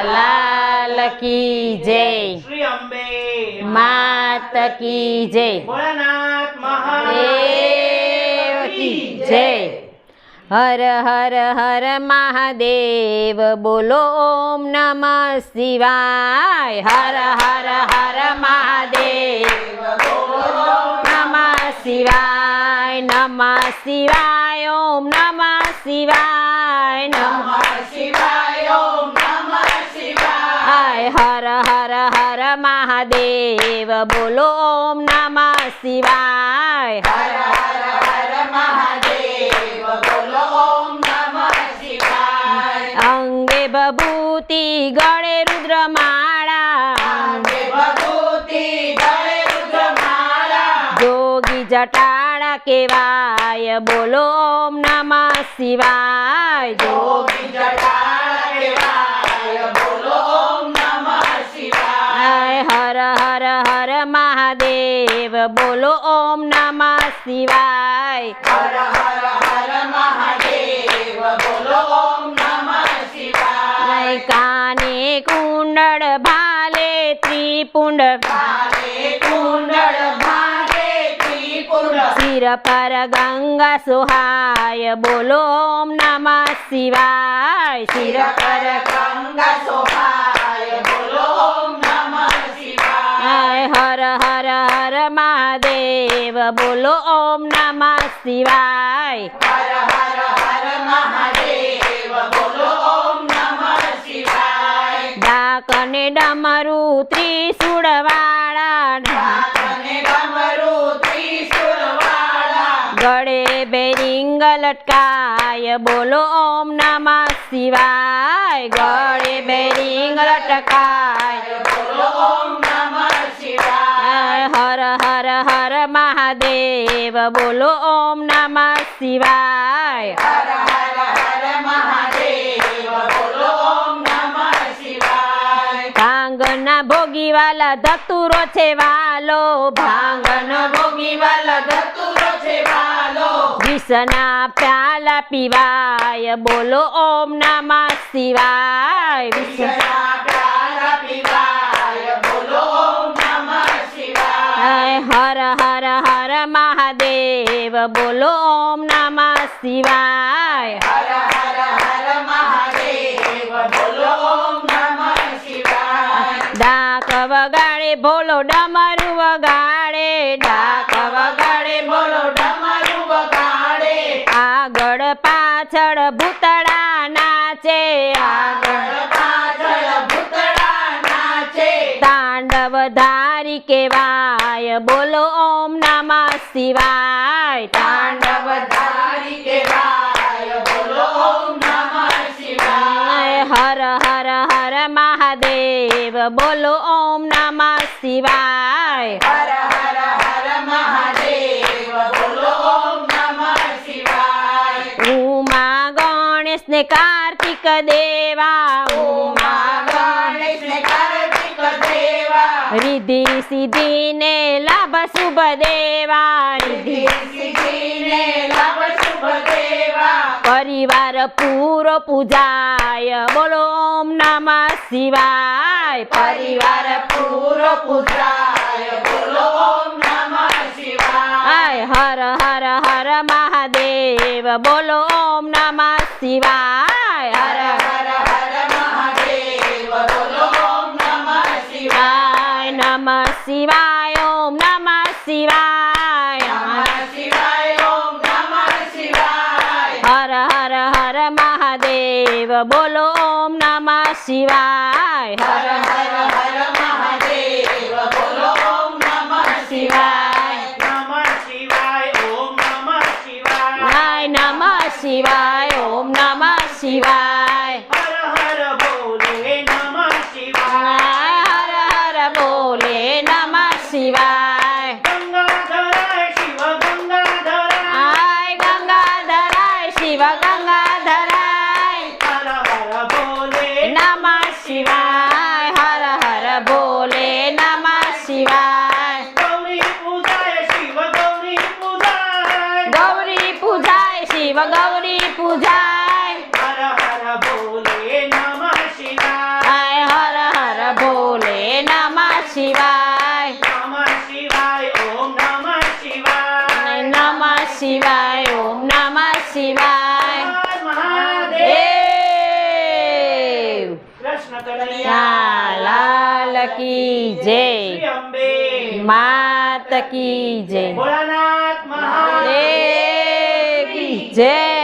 लाल की जय। श्री अम्बे मात की जय। भोलानाथ महादेव की जय। हर हर हर महादेव बोलो ओम नमः शिवाय। हर हर हर महादेव बोलो नमः शिवाय। नमः शिवाय ओम नमः शिवाय। नमः शिवाय ओम नमः शिवाय। हर हर हर महादेव बोलो ओम नमः शिवाय। हर हर हर महादेव बोलो ओम नमः शिवाय। अंगे बभूति गळे रुद्रमाला। अंगे बभूति गळे रुद्रमाला। जोगी जटाड़ा केवाय बोलो ओम नमः शिवाय। जोगी जटाड़ा केवाय बोलो ओम नमः शिवाय। हर हर हर महादेव बोलो ओम नमः शिवाय। हर हर हर महादेव बोलो ओम नमः शिवाय। काने कुंडल भाले त्रिपुंड। भाले कुंडल भाले त्रिपुंड। सिर पर गंगा सुहाय बोलो ओम नमः शिवाय। सिर पर गंगा सुहाय बोलो ओम नमः शिवाय। हर हर हर महादेव बोलो ओम नमः शिवाय। हर हर हर महादेव बोलो ओम नमः शिवाय। डाकने डमरू त्रिशूळ वाला। डाकने डमरू त्रिशूळ वाला। गळे बेरिंग लटकाय बोलो ओम नमः शिवाय। गळे बेरिंग लटकाय बोलो ओम नमः शिवाय। हर हर हर महादेव बोलो ओम नमः शिवाय। हर हर हर महादेव बोलो ओम नमः शिवाय। भांगना भोगी वाला धतुरो छे वालो। भांगना भोगी वाला धतुरो छे वालो। विषना प्याला पीवाय बोलो ओम नमः शिवाय। विषना प्याला पीवाय बोलो ओम नमः शिवाय। हर हर हर महादेव बोलो ओम नमः शिवाय। हर हर हर महादेव बोलो ओम नमः शिवाय। डाक वगाड़े बोलो डमरू वगाड़े। डाक वगाड़े बोलो डमरू वगाड़े। आगळ पाछळ भूतड़ा नाचे। आगळ पाछळ भूतड़ा नाचे। तांडव धारी केवाय बोलो ओम नमः शिवाय। तांडव धारी केवाय बोलो ओम नमः शिवाय। हर हर हर महादेव बोलो ओम नमः शिवाय। हर हर हर महादेव बोलो ओम नमः शिवाय। उमा गणेश ने कार्तिक देवा। उमा गणेश ने कार्तिक देवा। रिद्धि सिद्धि ने लाभ शुभ देवा। रिद्धि सिद्धि ने लाभ शुभ देवा। परिवार पूरो पूजाय बोलो ओम नमः शिवाय। परिवार पूरो पूजाय बोलो ओम नमः शिवाय। हर हर हर महादेव बोलो ओम नमः शिवाय। हर हर हर महादेव बोलो ओम नमः शिवाय। नमः शिवाय ओम नमः शिवाय। नमः शिवाय ओम नमः शिवाय। हर हर हर महादेव बोलो ओम नमः शिवाय। हर हर हर महादेव बोलो ओम नमः शिवाय। नमः शिवाय ओम नमः शिवाय। नमः शिवाय ओम नमः शिवाय। हर हर बोले नमः शिवाय। हर हर बोले नमः शिवाय। गंगाधराय शिव गंगाधराय। गंगाधराय शिव गंगाधराय। हर हर बोले नमः शिवाय। કનૈયા લાલ કી જય શ્રી અંબે માત કી જય ભોળાનાથ મહાદેવ દેવ કી જય